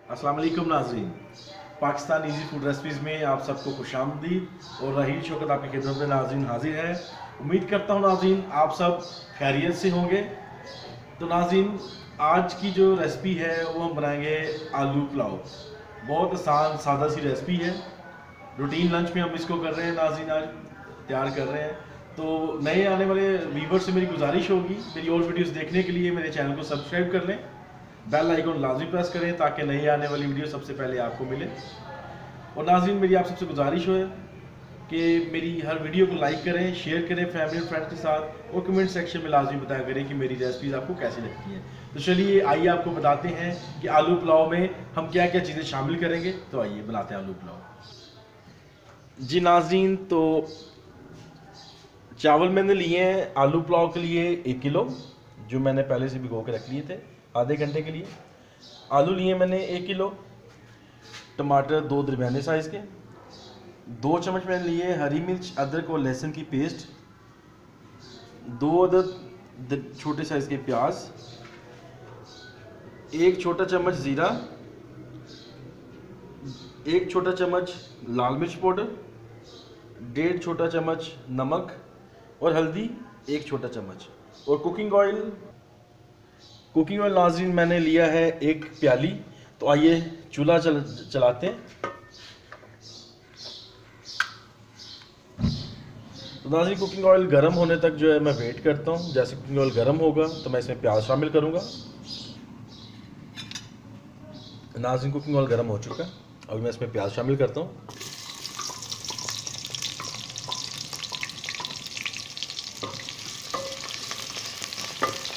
अस्सलाम वालेकुम नाज़रीन। पाकिस्तान इजी फूड रेसिपीज़ में आप सबको खुशामदीद और रहील शौकत आपकी खिदमत में नाज़रीन हाजिर है। उम्मीद करता हूँ नाज़रीन आप सब खैरियत से होंगे। तो नाज़रीन आज की जो रेसिपी है वो हम बनाएंगे आलू पुलाव। बहुत आसान सादा सी रेसिपी है। रूटीन लंच में हम इसको कर रहे हैं नाज़रीन, आज तैयार कर रहे हैं। तो नए आने वाले व्यूवर से मेरी गुजारिश होगी मेरी और वीडियोस देखने के लिए मेरे चैनल को सब्सक्राइब कर लें, बेल आइकन लाजमी प्रेस करें ताकि नई आने वाली वीडियो सबसे पहले आपको मिले। और नाज़रीन मेरी आप सबसे गुजारिश है कि मेरी हर वीडियो को लाइक करें, शेयर करें फैमिली और फ्रेंड्स के साथ, और कमेंट सेक्शन में लाजमी बताया करें कि मेरी रेसिपीज़ आपको कैसी लगती हैं। तो चलिए आइए आपको बताते हैं कि आलू पुलाव में हम क्या क्या चीज़ें शामिल करेंगे। तो आइए बनाते हैं आलू पुलाव। जी नाज़रीन, तो चावल मैंने लिए हैं आलू पुलाव के लिए 1 किलो, जो मैंने पहले से भिगो के रख लिए थे आधे घंटे के लिए। आलू लिए मैंने 1 किलो, टमाटर 2 दरमियाने साइज़ के, 2 चम्मच मैंने लिए हरी मिर्च, अदरक और लहसुन की पेस्ट, 2 अदद छोटे साइज़ के प्याज, 1 छोटा चम्मच ज़ीरा, 1 छोटा चम्मच लाल मिर्च पाउडर, 1.5 छोटा चम्मच नमक और हल्दी 1 छोटा चम्मच, और कुकिंग ऑयल नाज़रीन मैंने लिया है 1 प्याली। तो आइए चूल्हा चलाते हैं। तो नाज़रीन कुकिंग ऑयल गर्म होने तक जो है मैं वेट करता हूँ। जैसे कुकिंग ऑयल गर्म होगा तो मैं इसमें प्याज शामिल करूँगा। नाज़रीन कुकिंग ऑयल गर्म हो चुका है, अभी मैं इसमें प्याज शामिल करता हूँ।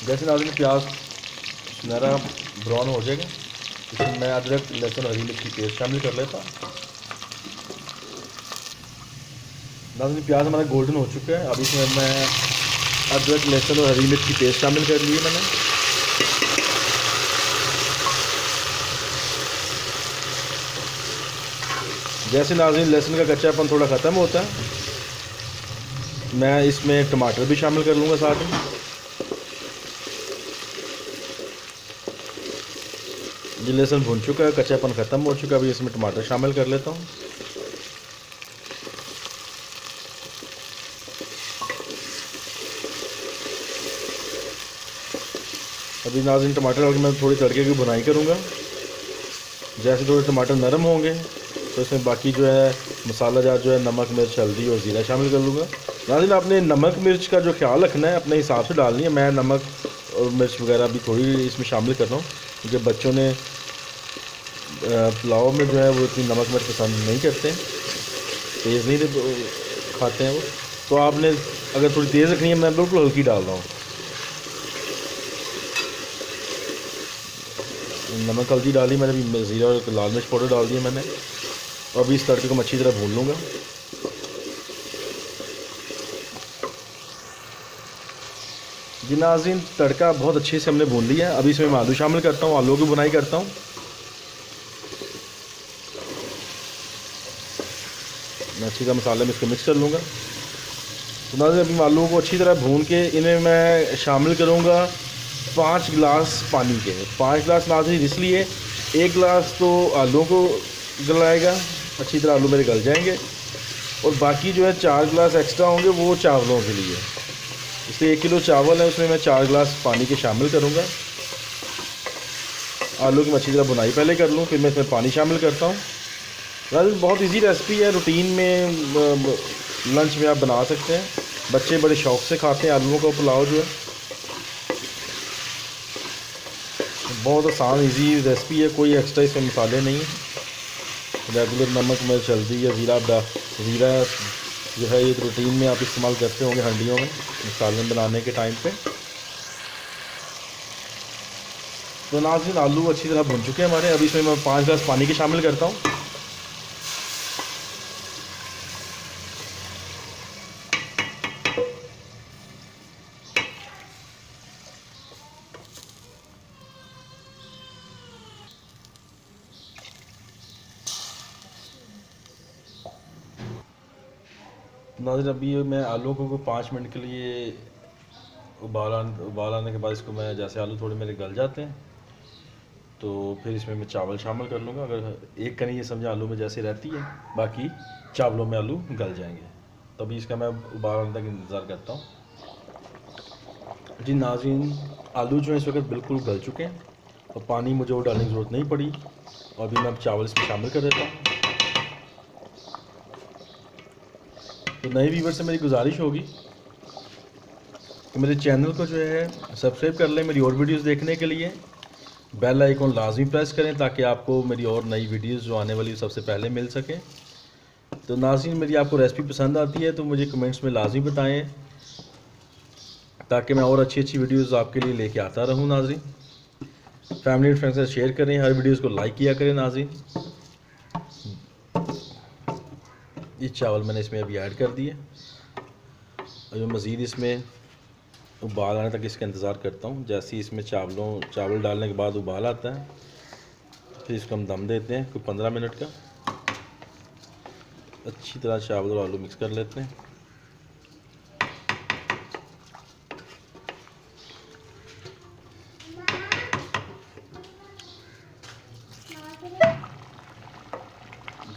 जैसे नाज़रीन प्याज सुनहरा ब्राउन हो जाएगा, इसमें मैं अदरक लहसुन हरी मिर्च की पेस्ट शामिल कर लेता हूँ। नाज़रीन प्याज हमारा गोल्डन हो चुका है, अब इसमें मैं अदरक लहसुन और हरी मिर्च की पेस्ट शामिल कर ली है मैंने। जैसे नाज़रीन लहसुन का कच्चापन थोड़ा ख़त्म होता है, मैं इसमें टमाटर भी शामिल कर लूँगा साथ में। जी लहसुन भून चुका है, कच्चापन ख़त्म हो चुका है, अभी इसमें टमाटर शामिल कर लेता हूँ। अभी नाज़रीन टमाटर डाल के मैं थोड़ी तड़के की बुनाई करूँगा। जैसे थोड़े टमाटर नरम होंगे तो इसमें बाकी जो है मसाला जार जो है नमक मिर्च हल्दी और ज़ीरा शामिल कर लूँगा। नाज़रीन आपने नमक मिर्च का जो ख्याल रखना है अपने हिसाब से डालनी है। मैं नमक और मिर्च वगैरह भी थोड़ी इसमें शामिल कर रहा हूँ, क्योंकि बच्चों ने पुलाव में जो है वो इतनी नमक मिर्च पसंद नहीं करते, तेज़ नहीं खाते हैं वो। तो आपने अगर थोड़ी तेज़ रखनी है, मैं बिल्कुल हल्की डाल रहा हूँ। नमक हल्दी डाली मैंने, अभी ज़ीरा और लाल मिर्च पाउडर डाल दिया मैंने, और अभी इस तड़के को मैं अच्छी तरह भून लूँगा। जी नाज़रीन तड़का बहुत अच्छे से हमने भून लिया है, अभी इसमें मैं आलू शामिल करता हूँ, आलू की बुनाई करता हूँ। मैं अच्छी तरह मसाले में इसको मिक्स कर लूँगा। तो नाज़रीन अभी आलू को अच्छी तरह भून के इन्हें मैं शामिल करूँगा 5 गिलास पानी के। 5 गिलास नाज़रीन इसलिए, 1 गिलास तो आलू को गलाएगा, अच्छी तरह आलू मेरे गल जाएंगे, और बाकी जो है 4 गिलास एक्स्ट्रा होंगे वो चावलों के लिए। इसलिए 1 किलो चावल है, उसमें मैं 4 गिलास पानी के शामिल करूँगा। आलू की मैं अच्छी तरह बुनाई पहले कर लूँ, फिर मैं इसमें पानी शामिल करता हूँ। नाज़रीन बहुत इजी रेसिपी है, रूटीन में लंच में आप बना सकते हैं, बच्चे बड़े शौक़ से खाते हैं आलूओं का पुलाव जो है। बहुत आसान इजी रेसिपी है, कोई एक्स्ट्रा इसमें मसाले नहीं है। रेगुलर नमक मिर्च हल्दी या ज़ीरा जो है ये रूटीन में आप इस्तेमाल करते होंगे हंडियों में सालन बनाने के टाइम पे। तो नाज़रीन आलू अच्छी तरह भुन चुके हैं हमारे, अभी इसमें मैं 5 गिलास पानी के शामिल करता हूँ। नाज़रीन अभी मैं आलू को 5 मिनट के लिए उबाल आने के बाद इसको मैं, जैसे आलू थोड़े मेरे गल जाते हैं तो फिर इसमें मैं चावल शामिल कर लूँगा। अगर एक कनी ये समझे आलू में जैसे रहती है, बाकी चावलों में आलू गल जाएंगे। तभी इसका मैं उबाल आने तक इंतज़ार करता हूँ। जी नाज़रीन, आलू जो है इस वक्त बिल्कुल गल चुके हैं और पानी मुझे और डालने की ज़रूरत नहीं पड़ी। और अभी मैं अब चावल इसमें शामिल कर देता हूँ। तो नए व्यूवर से मेरी गुजारिश होगी कि मेरे चैनल को जो है सब्सक्राइब कर लें मेरी और वीडियोस देखने के लिए। बेल आइकॉन लाजमी प्रेस करें ताकि आपको मेरी और नई वीडियोस जो आने वाली सबसे पहले मिल सकें। तो नाज़रीन, मेरी आपको रेसिपी पसंद आती है तो मुझे कमेंट्स में लाजमी बताएं ताकि मैं और अच्छी अच्छी वीडियोस आपके लिए लेके आता रहूं। नाज़रीन, फैमिली एंड फ्रेंड्स से शेयर करें, हर वीडियोस को लाइक किया करें। नाज़रीन, ये चावल मैंने इसमें अभी ऐड कर दिए और जो मज़ीद इसमें उबाल आने तक इसका इंतज़ार करता हूँ। जैसे ही इसमें चावल डालने के बाद उबाल आता है फिर इसको हम दम देते हैं कोई 15 मिनट का। अच्छी तरह चावल और आलू मिक्स कर लेते हैं।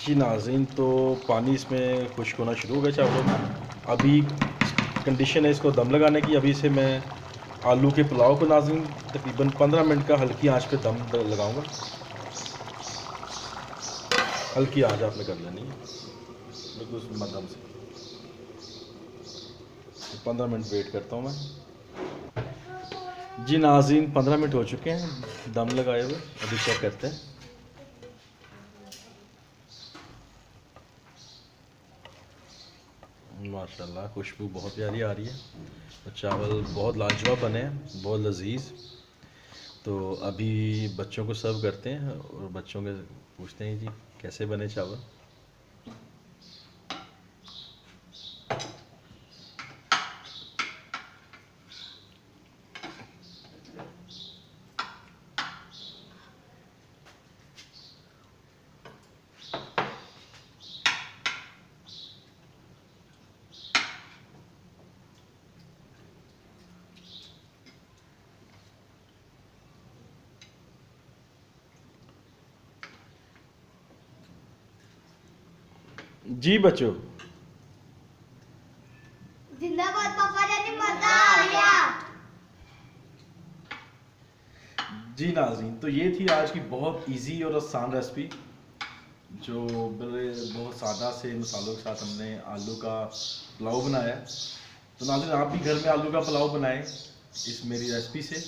जी नाज़रीन, तो पानी इसमें खुश्क होना शुरू हो गया चावलों में। अभी कंडीशन है इसको दम लगाने की। अभी से मैं आलू के पुलाव को नाज़रीन तकरीबन 15 मिनट का हल्की आंच पे दम लगाऊंगा। हल्की आंच आपने कर लेनी है बिल्कुल मध्यम से। 15 मिनट वेट करता हूँ मैं। जी नाज़रीन, 15 मिनट हो चुके हैं दम लगाए हुए। अभी चेक करते हैं। माशाल्लाह, खुशबू बहुत प्यारी आ रही है और चावल बहुत लाजवाब बने हैं, बहुत लजीज। तो अभी बच्चों को सर्व करते हैं और बच्चों के पूछते हैं जी कैसे बने चावल। जी बच्चों, जिंदाबाद पापा जानी, मजा आ गया। जी नाज़रीन, तो ये थी आज की बहुत इजी और आसान रेसिपी जो बहुत सादा से मसालों के साथ हमने आलू का पुलाव बनाया है। तो नाज़रीन, आप भी घर में आलू का पुलाव बनाएं इस मेरी रेसिपी से,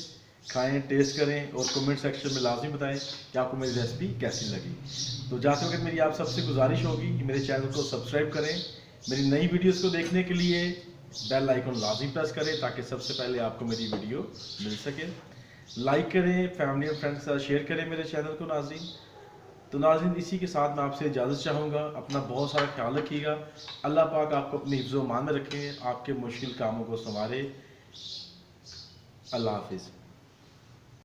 खाएं, टेस्ट करें और कमेंट सेक्शन में लाजमी बताएं कि आपको मेरी रेसिपी कैसी लगी। तो जाते वक्त मेरी आप सबसे गुजारिश होगी कि मेरे चैनल को सब्सक्राइब करें। मेरी नई वीडियोस को देखने के लिए बेल आइकन लाजमी प्रेस करें ताकि सबसे पहले आपको मेरी वीडियो मिल सके। लाइक करें, फैमिली और फ्रेंड्स के साथ शेयर करें मेरे चैनल को। नाज़रीन, तो नाज़रीन, इसी के साथ मैं आपसे इजाज़त चाहूँगा। अपना बहुत सारा ख्याल रखिएगा। अल्लाह पाक आपको अपनी हिफ्ज़-ओ-मान में रखें, आपके मुश्किल कामों को संवारे। अल्लाह हाफिज़।